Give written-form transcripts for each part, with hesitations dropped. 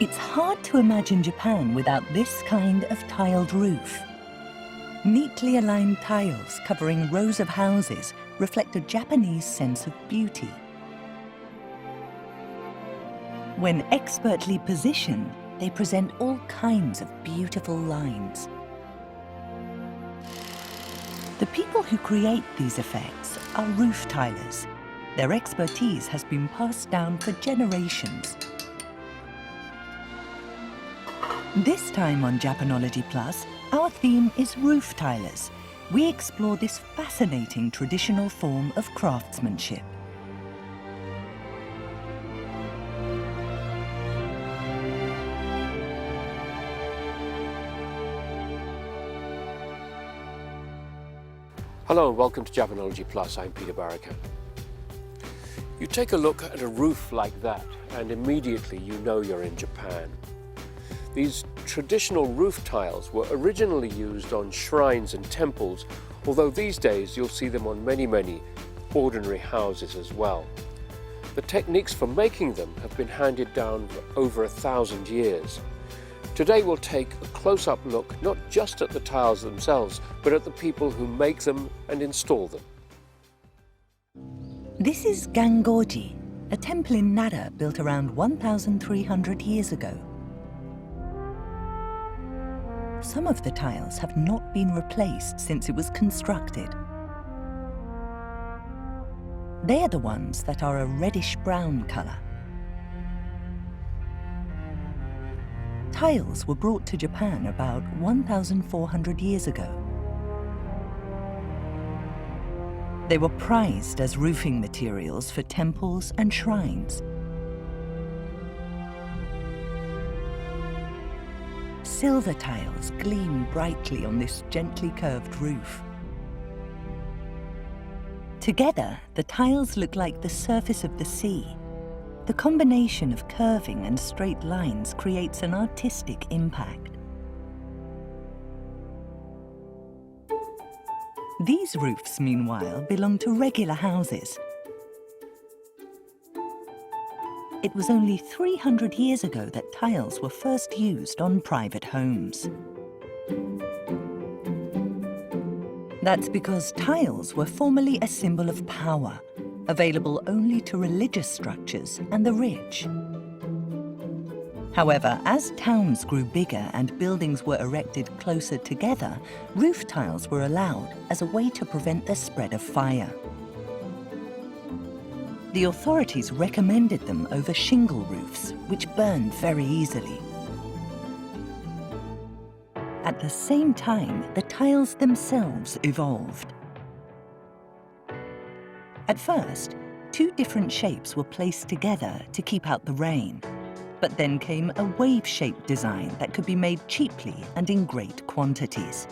It's hard to imagine Japan without this kind of tiled roof. Neatly aligned tiles covering rows of houses reflect a Japanese sense of beauty. When expertly positioned, they present all kinds of beautiful lines. The people who create these effects are roof tilers. Their expertise has been passed down for generations. This time on Japanology Plus, our theme is roof tilers. We explore this fascinating traditional form of craftsmanship. Hello and welcome to Japanology Plus. I'm Peter Barakan. You take a look at a roof like that and immediately you know you're in Japan. These traditional roof tiles were originally used on shrines and temples, although these days you'll see them on many ordinary houses as well. The techniques for making them have been handed down for over 1,000 years. Today we'll take a close-up look not just at the tiles themselves, but at the people who make them and install them. This is Gangoji, a temple in Nara built around 1,300 years ago. Some of the tiles have not been replaced since it was constructed. They are the ones that are a reddish-brown color. Tiles were brought to Japan about 1,400 years ago. They were prized as roofing materials for temples and shrines. Silver tiles gleam brightly on this gently curved roof. Together, the tiles look like the surface of the sea. The combination of curving and straight lines creates an artistic impact. These roofs, meanwhile, belong to regular houses. It was only 300 years ago that tiles were first used on private homes. That's because tiles were formerly a symbol of power, available only to religious structures and the rich. However, as towns grew bigger and buildings were erected closer together, roof tiles were allowed as a way to prevent the spread of fire. The authorities recommended them over shingle roofs, which burned very easily. At the same time, the tiles themselves evolved. At first, two different shapes were placed together to keep out the rain, but then came a wave-shaped design that could be made cheaply and in great quantities.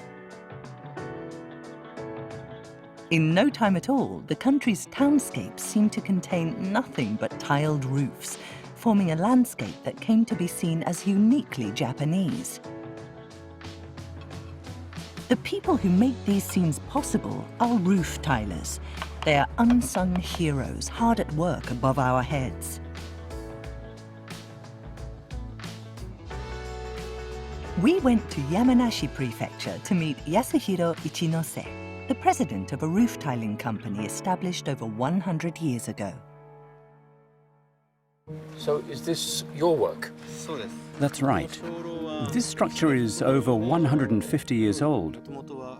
In no time at all, the country's townscapes seemed to contain nothing but tiled roofs, forming a landscape that came to be seen as uniquely Japanese. The people who make these scenes possible are roof tilers. They are unsung heroes, hard at work above our heads. We went to Yamanashi Prefecture to meet Yasuhiro Ichinose, the president of a roof tiling company established over 100 years ago. So is this your work? That's right. This structure is over 150 years old,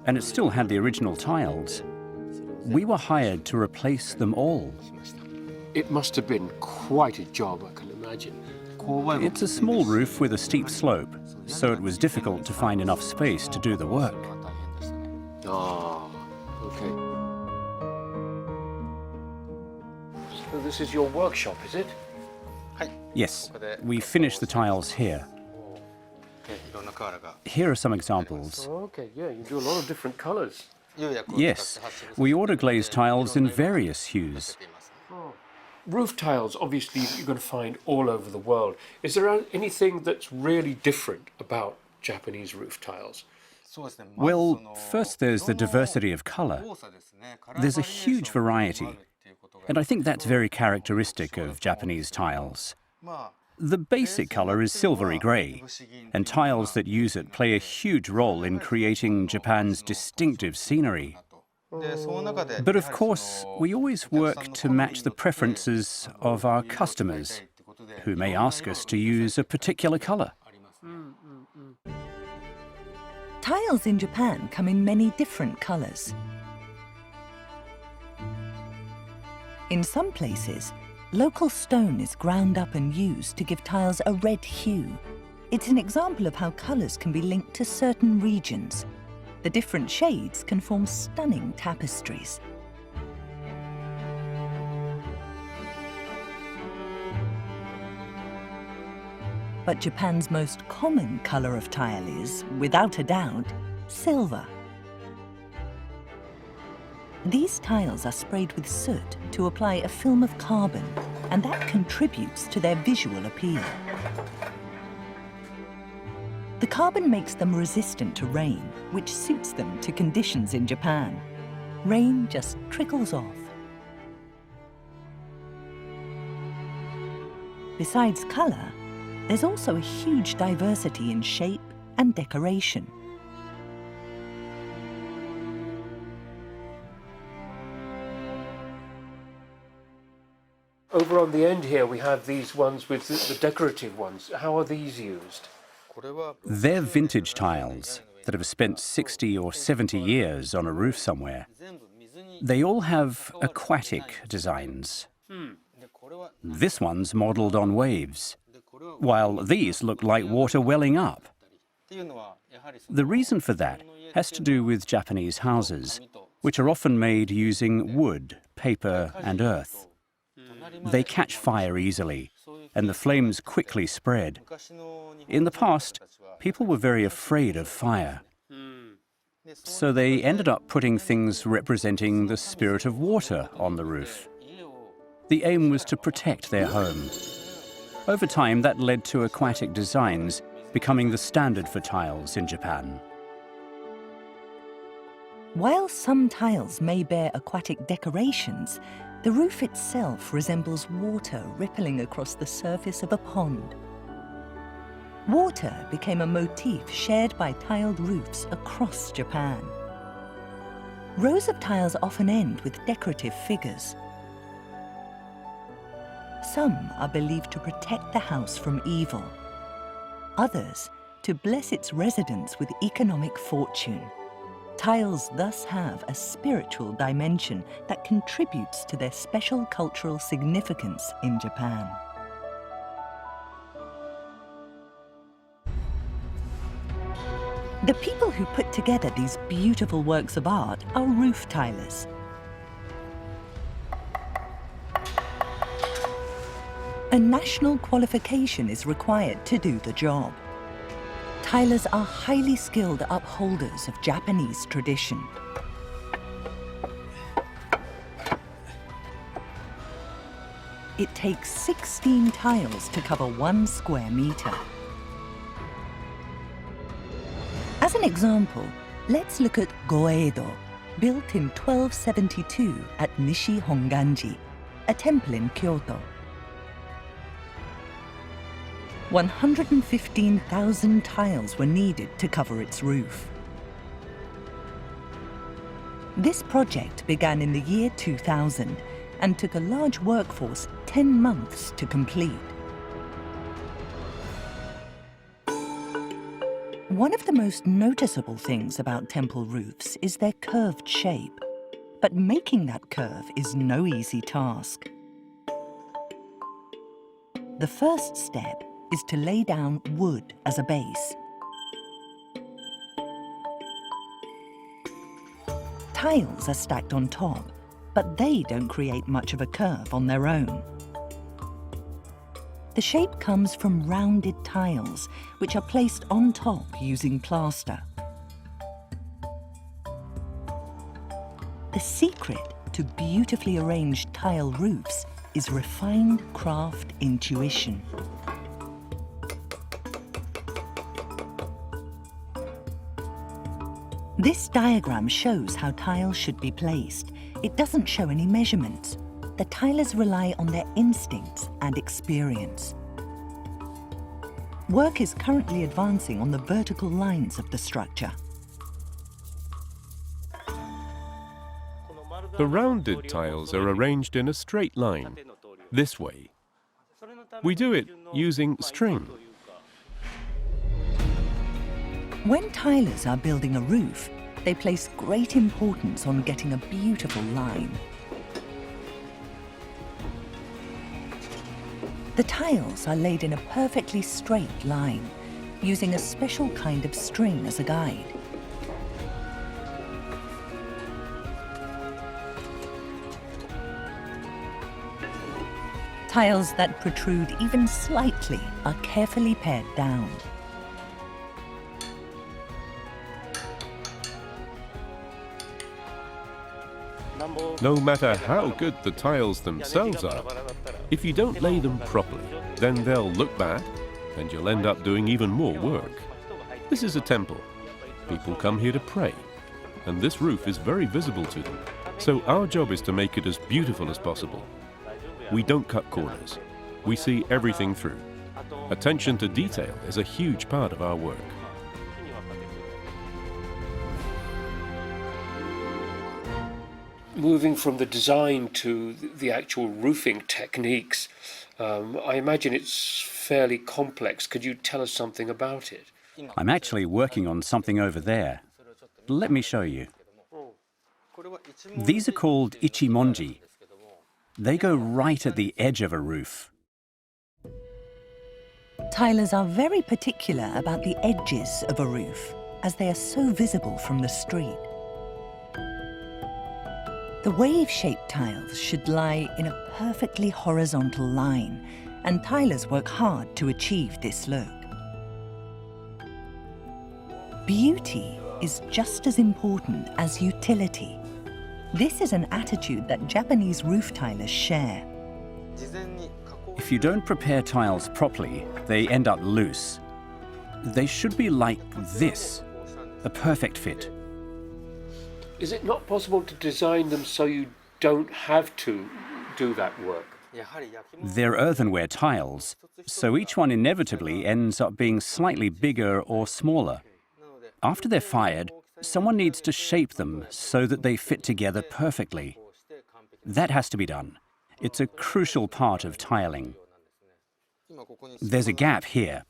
and it still had the original tiles. We were hired to replace them all. It must have been quite a job, I can imagine. It's a small roof with a steep slope, so it was difficult to find enough space to do the work. Ah, okay. So this is your workshop, is it? Yes, we finished the tiles here. Here are some examples. Oh, okay, yeah, you do a lot of different colors. Yes, we order glazed tiles in various hues. Roof tiles, obviously, you're going to find all over the world. Is there anything that's really different about Japanese roof tiles? Well, first there's the diversity of color. There's a huge variety, and I think that's very characteristic of Japanese tiles. The basic color is silvery gray, and tiles that use it play a huge role in creating Japan's distinctive scenery. But of course, we always work to match the preferences of our customers, who may ask us to use a particular color. Tiles in Japan come in many different colors. In some places, local stone is ground up and used to give tiles a red hue. It's an example of how colors can be linked to certain regions. The different shades can form stunning tapestries. But Japan's most common color of tile is, without a doubt, silver. These tiles are sprayed with soot to apply a film of carbon, and that contributes to their visual appeal. The carbon makes them resistant to rain, which suits them to conditions in Japan. Rain just trickles off. Besides color, there's also a huge diversity in shape and decoration. Over on the end here, we have these ones with the decorative ones. How are these used? They're vintage tiles that have spent 60 or 70 years on a roof somewhere. They all have aquatic designs. This one's modelled on waves, while these look like water welling up. The reason for that has to do with Japanese houses, which are often made using wood, paper, and earth. They catch fire easily, and the flames quickly spread. In the past, people were very afraid of fire. So they ended up putting things representing the spirit of water on the roof. The aim was to protect their home. Over time, that led to aquatic designs becoming the standard for tiles in Japan. While some tiles may bear aquatic decorations, the roof itself resembles water rippling across the surface of a pond. Water became a motif shared by tiled roofs across Japan. Rows of tiles often end with decorative figures. Some are believed to protect the house from evil. Others, to bless its residents with economic fortune. Tiles thus have a spiritual dimension that contributes to their special cultural significance in Japan. The people who put together these beautiful works of art are roof tilers. A national qualification is required to do the job. Tilers are highly skilled upholders of Japanese tradition. It takes 16 tiles to cover 1 square meter. As an example, let's look at Goedo, built in 1272 at Nishi Honganji, a temple in Kyoto. 115,000 tiles were needed to cover its roof. This project began in the year 2000 and took a large workforce 10 months to complete. One of the most noticeable things about temple roofs is their curved shape. But making that curve is no easy task. The first step is to lay down wood as a base. Tiles are stacked on top, but they don't create much of a curve on their own. The shape comes from rounded tiles, which are placed on top using plaster. The secret to beautifully arranged tile roofs is refined craft intuition. This diagram shows how tiles should be placed. It doesn't show any measurements. The tilers rely on their instincts and experience. Work is currently advancing on the vertical lines of the structure. The rounded tiles are arranged in a straight line, this way. We do it using string. When tilers are building a roof, they place great importance on getting a beautiful line. The tiles are laid in a perfectly straight line, using a special kind of string as a guide. Tiles that protrude even slightly are carefully pared down. No matter how good the tiles themselves are, if you don't lay them properly, then they'll look bad and you'll end up doing even more work. This is a temple. People come here to pray, and this roof is very visible to them. So our job is to make it as beautiful as possible. We don't cut corners. We see everything through. Attention to detail is a huge part of our work. Moving from the design to the actual roofing techniques, I imagine it's fairly complex. Could you tell us something about it? I'm actually working on something over there. Let me show you. These are called ichimonji. They go right at the edge of a roof. Tilers are very particular about the edges of a roof, as they are so visible from the street. The wave-shaped tiles should lie in a perfectly horizontal line, and tilers work hard to achieve this look. Beauty is just as important as utility. This is an attitude that Japanese roof tilers share. If you don't prepare tiles properly, they end up loose. They should be like this, a perfect fit. Is it not possible to design them so you don't have to do that work? They're earthenware tiles, so each one inevitably ends up being slightly bigger or smaller. After they're fired, someone needs to shape them so that they fit together perfectly. That has to be done. It's a crucial part of tiling. There's a gap here.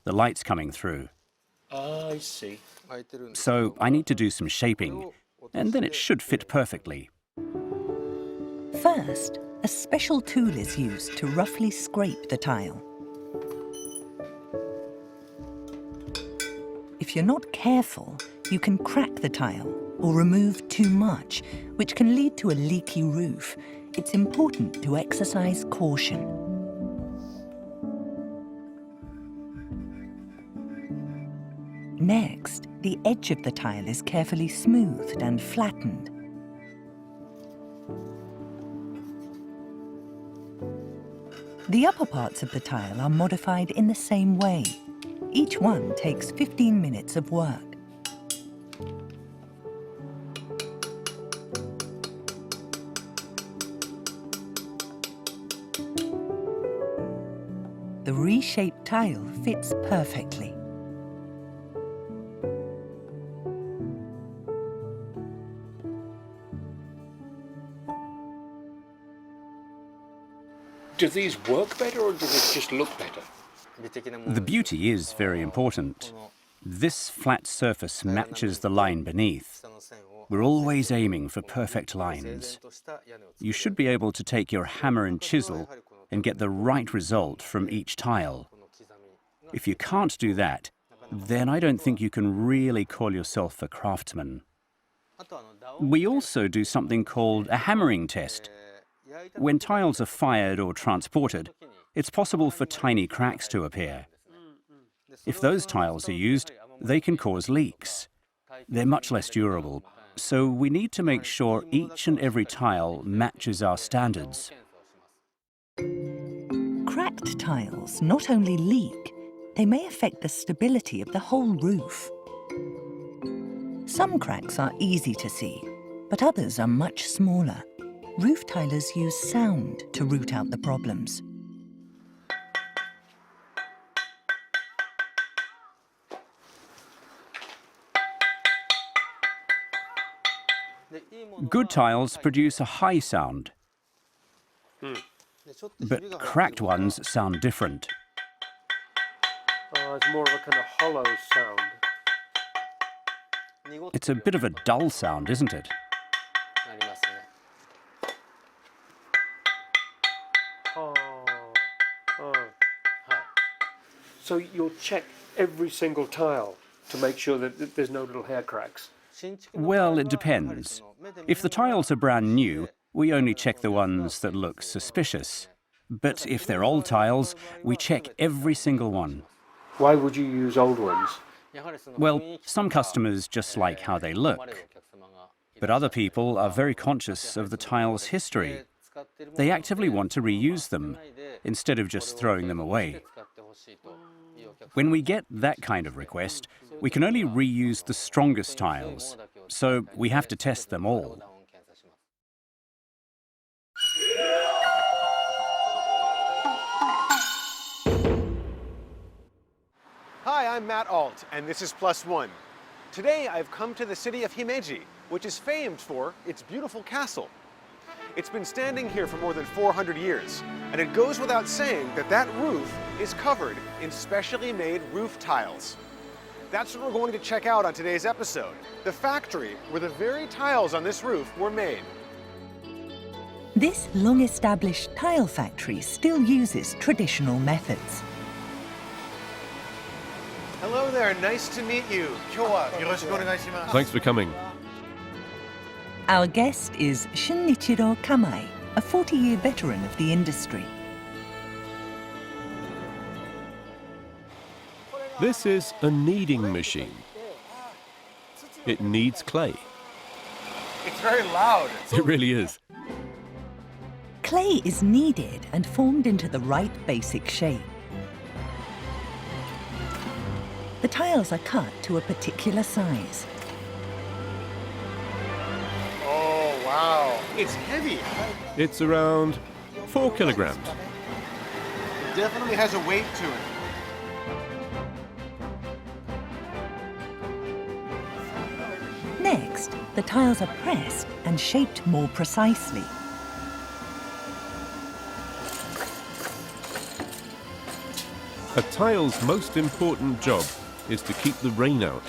The light's coming through. Ah, I see. So I need to do some shaping, and then it should fit perfectly. First, a special tool is used to roughly scrape the tile. If you're not careful, you can crack the tile or remove too much, which can lead to a leaky roof. It's important to exercise caution. Next, the edge of the tile is carefully smoothed and flattened. The upper parts of the tile are modified in the same way. Each one takes 15 minutes of work. The reshaped tile fits perfectly. Do these work better or do they just look better? The beauty is very important. This flat surface matches the line beneath. We're always aiming for perfect lines. You should be able to take your hammer and chisel and get the right result from each tile. If you can't do that, then I don't think you can really call yourself a craftsman. We also do something called a hammering test. When tiles are fired or transported, it's possible for tiny cracks to appear. If those tiles are used, they can cause leaks. They're much less durable, so we need to make sure each and every tile matches our standards. Cracked tiles not only leak, they may affect the stability of the whole roof. Some cracks are easy to see, but others are much smaller. Roof tilers use sound to root out the problems. Good tiles produce a high sound, but cracked ones sound different. Oh, it's more of a kind of hollow sound. It's a bit of a dull sound, isn't it? Oh. So you'll check every single tile to make sure that there's no little hair cracks? Well, it depends. If the tiles are brand new, we only check the ones that look suspicious. But if they're old tiles, we check every single one. Why would you use old ones? Well, some customers just like how they look. But other people are very conscious of the tile's history. They actively want to reuse them, instead of just throwing them away. When we get that kind of request, we can only reuse the strongest tiles, so we have to test them all. Hi, I'm Matt Alt, and this is Plus One. Today I've come to the city of Himeji, which is famed for its beautiful castle. It's been standing here for more than 400 years, and it goes without saying that that roof is covered in specially made roof tiles. That's what we're going to check out on today's episode, the factory where the very tiles on this roof were made. This long-established tile factory still uses traditional methods. Hello there, nice to meet you. Thanks for coming. Our guest is Shunichiro Kamai, a 40-year veteran of the industry. This is a kneading machine. It kneads clay. It's very loud. It really is. Clay is kneaded and formed into the right basic shape. The tiles are cut to a particular size. Oh, wow. It's heavy. It's around 4 kilograms. It definitely has a weight to it. Next, the tiles are pressed and shaped more precisely. A tile's most important job is to keep the rain out.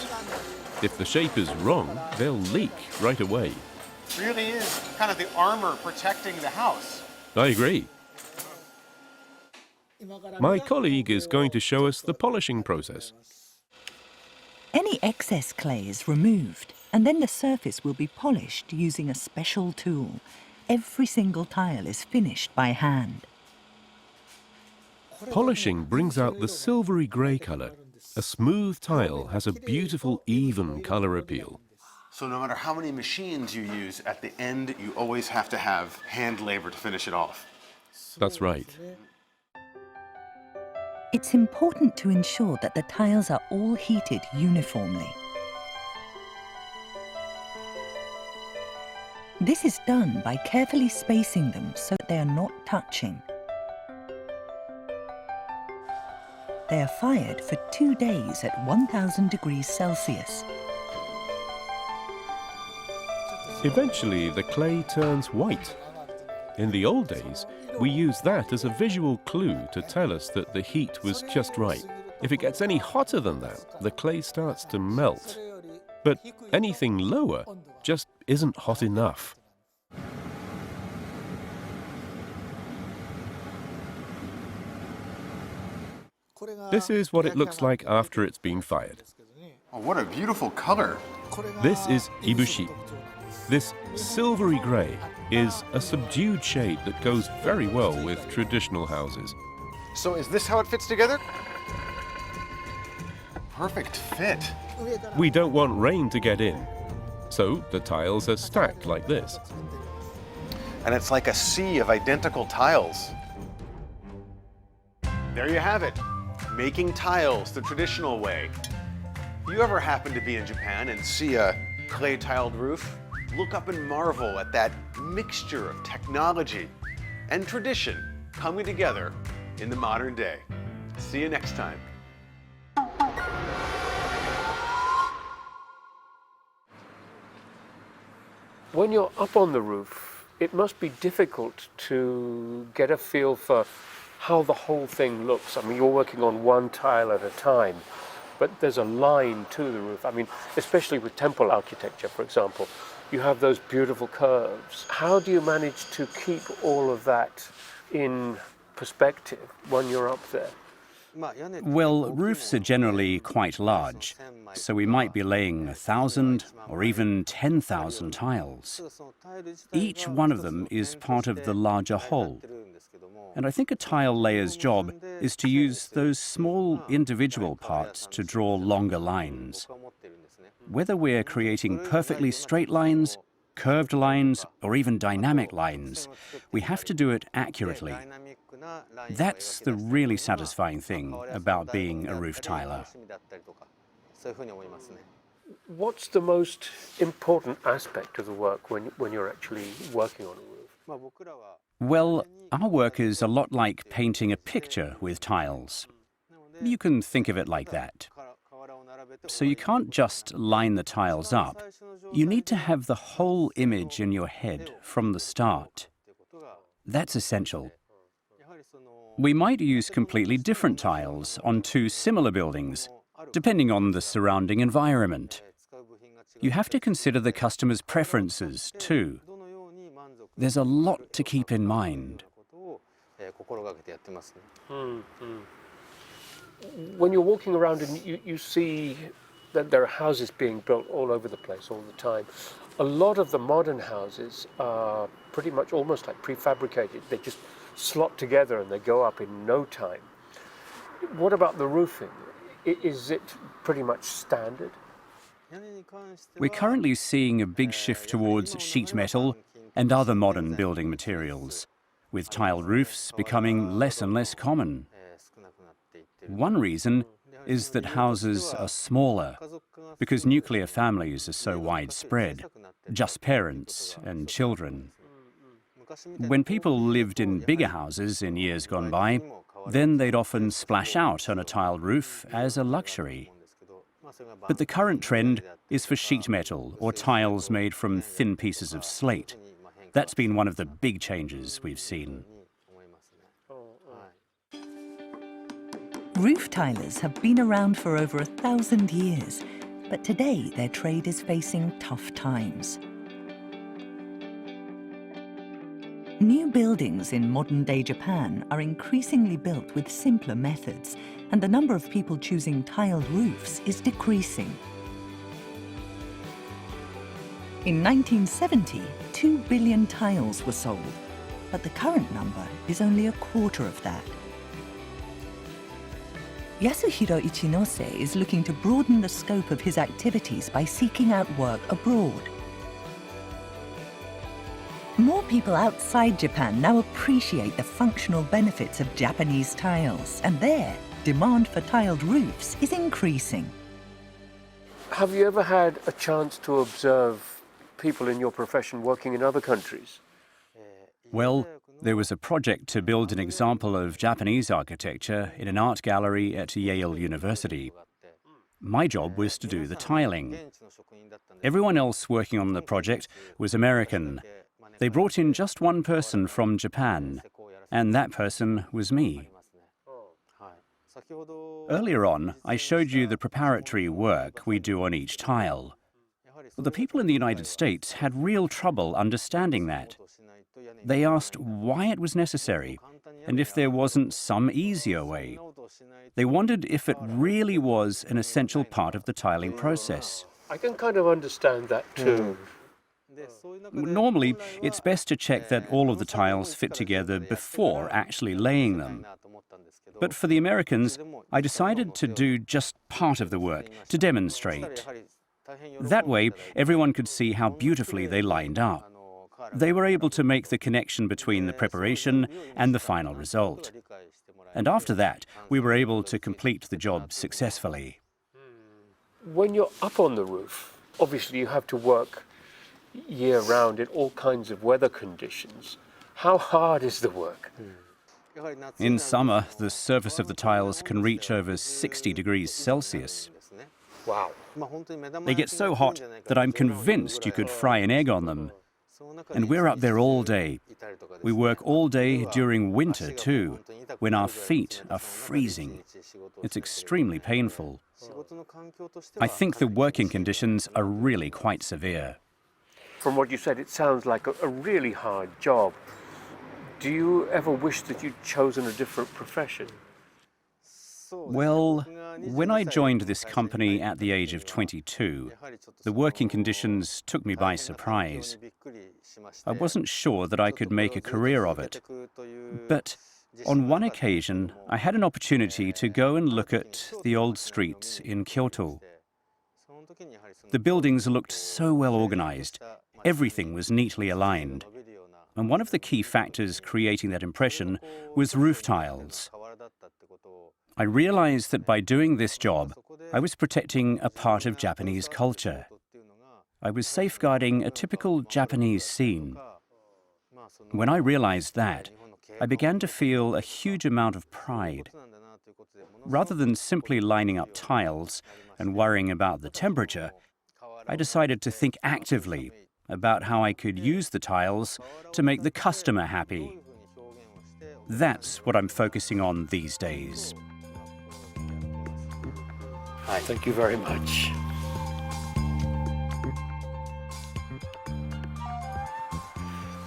If the shape is wrong, they'll leak right away. It really is kind of the armor protecting the house. I agree. My colleague is going to show us the polishing process. Any excess clay is removed, and then the surface will be polished using a special tool. Every single tile is finished by hand. Polishing brings out the silvery grey colour. A smooth tile has a beautiful, even colour appeal. So no matter how many machines you use, at the end you always have to have hand labor to finish it off. That's right. It's important to ensure that the tiles are all heated uniformly. This is done by carefully spacing them so that they are not touching. They are fired for 2 days at 1000 degrees Celsius. Eventually, the clay turns white. In the old days, we used that as a visual clue to tell us that the heat was just right. If it gets any hotter than that, the clay starts to melt. But anything lower just isn't hot enough. This is what it looks like after it's been fired. Oh, what a beautiful color. This is ibushi. This silvery grey is a subdued shade that goes very well with traditional houses. So is this how it fits together? Perfect fit. We don't want rain to get in, so the tiles are stacked like this. And it's like a sea of identical tiles. There you have it, making tiles the traditional way. If you ever happen to be in Japan and see a clay-tiled roof, look up and marvel at that mixture of technology and tradition coming together in the modern day. See you next time. When you're up on the roof, it must be difficult to get a feel for how the whole thing looks. I mean, you're working on one tile at a time, but there's a line to the roof. I mean, especially with temple architecture, for example, you have those beautiful curves. How do you manage to keep all of that in perspective when you're up there? Well, roofs are generally quite large, so we might be laying 1,000 or even 10,000 tiles. Each one of them is part of the larger whole. And I think a tile layer's job is to use those small individual parts to draw longer lines. Whether we're creating perfectly straight lines, curved lines, or even dynamic lines, we have to do it accurately. That's the really satisfying thing about being a roof tiler. What's the most important aspect of the work when you're actually working on a roof? Well, our work is a lot like painting a picture with tiles. You can think of it like that. So you can't just line the tiles up. You need to have the whole image in your head from the start. That's essential. We might use completely different tiles on two similar buildings, depending on the surrounding environment. You have to consider the customer's preferences, too. There's a lot to keep in mind. When you're walking around and you see that there are houses being built all over the place all the time, a lot of the modern houses are pretty much almost like prefabricated. They just slot together and they go up in no time. What about the roofing? Is it pretty much standard? We're currently seeing a big shift towards sheet metal and other modern building materials, with tiled roofs becoming less and less common. One reason is that houses are smaller, because nuclear families are so widespread, just parents and children. When people lived in bigger houses in years gone by, then they'd often splash out on a tiled roof as a luxury. But the current trend is for sheet metal or tiles made from thin pieces of slate. That's been one of the big changes we've seen. Roof tilers have been around for over 1,000 years, but today their trade is facing tough times. New buildings in modern-day Japan are increasingly built with simpler methods, and the number of people choosing tiled roofs is decreasing. In 1970, 2 billion tiles were sold, but the current number is only a quarter of that. Yasuhiro Ichinose is looking to broaden the scope of his activities by seeking out work abroad. More people outside Japan now appreciate the functional benefits of Japanese tiles, and their demand for tiled roofs is increasing. Have you ever had a chance to observe people in your profession working in other countries? Well, there was a project to build an example of Japanese architecture in an art gallery at Yale University. My job was to do the tiling. Everyone else working on the project was American. They brought in just one person from Japan, and that person was me. Earlier on, I showed you the preparatory work we do on each tile. The people in the United States had real trouble understanding that. They asked why it was necessary and if there wasn't some easier way. They wondered if it really was an essential part of the tiling process. I can kind of understand that too. Normally, it's best to check that all of the tiles fit together before actually laying them. But for the Americans, I decided to do just part of the work to demonstrate. That way, everyone could see how beautifully they lined up. They were able to make the connection between the preparation and the final result. And after that, we were able to complete the job successfully. When you're up on the roof, obviously you have to work year-round in all kinds of weather conditions. How hard is the work? In summer, the surface of the tiles can reach over 60 degrees Celsius. Wow. They get so hot that I'm convinced you could fry an egg on them. And we're up there all day. We work all day during winter too, when our feet are freezing. It's extremely painful. I think the working conditions are really quite severe. From what you said, it sounds like a really hard job. Do you ever wish that you'd chosen a different profession? Well, when I joined this company at the age of 22, the working conditions took me by surprise. I wasn't sure that I could make a career of it. But on one occasion, I had an opportunity to go and look at the old streets in Kyoto. The buildings looked so well organized. Everything was neatly aligned. And one of the key factors creating that impression was roof tiles. I realized that by doing this job, I was protecting a part of Japanese culture. I was safeguarding a typical Japanese scene. When I realized that, I began to feel a huge amount of pride. Rather than simply lining up tiles and worrying about the temperature, I decided to think actively about how I could use the tiles to make the customer happy. That's what I'm focusing on these days. Hi, thank you very much.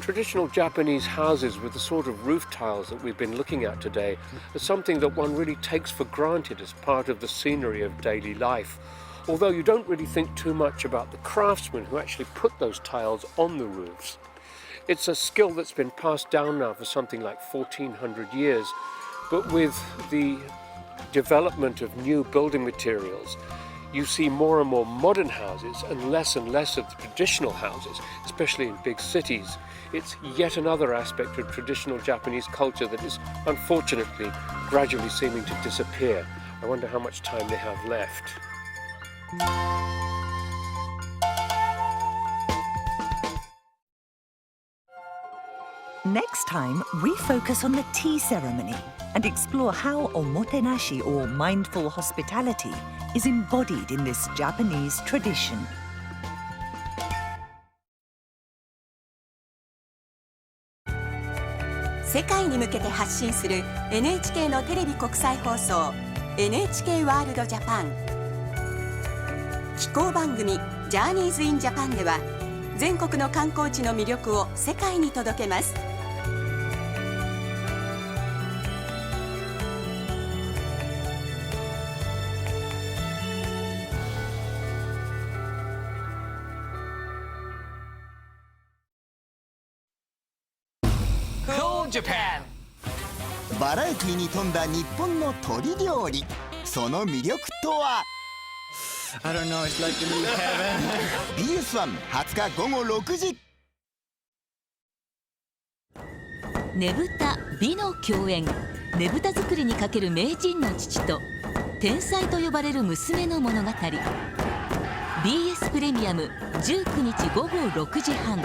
Traditional Japanese houses with the sort of roof tiles that we've been looking at today are something that one really takes for granted as part of the scenery of daily life. Although you don't really think too much about the craftsmen who actually put those tiles on the roofs. It's a skill that's been passed down now for something like 1400 years, but with the development of new building materials, you see more and more modern houses and less of the traditional houses, especially in big cities. It's yet another aspect of traditional Japanese culture that is unfortunately gradually seeming to disappear. I wonder how much time they have left. Next time, we focus on the tea ceremony and explore how omotenashi, or mindful hospitality, is embodied in this Japanese tradition.世界に向けて発信する NHK のテレビ国際放送 NHK ワールドジャパン。寄稿番組 Journeys in Japan では全国の観光地の魅力を世界に届けます。バラエティに富んだ日本の鶏料理、その魅力とは。 I don't know, it's like a new heaven. BS1 20日午後6時。ねぶた美の共演、ねぶた作りにかける名人の父と天才と呼ばれる娘の物語。 BS プレミアム19日午後6時半。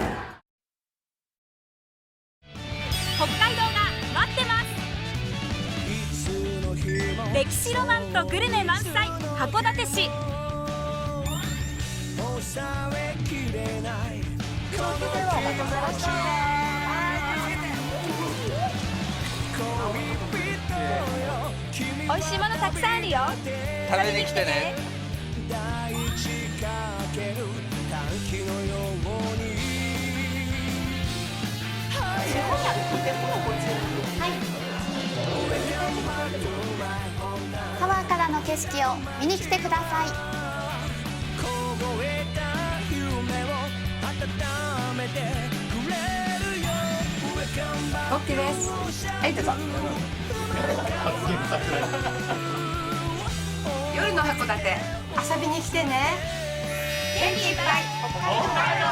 北海道が待ってます。歴史ロマンとグルメ満載函館市。あ美味しいものたくさんあるよ。食べに来てね。タワーからの景色を見に来てください。OK です。はい、どうぞ。夜の函館遊びに来てね。元気いっぱい。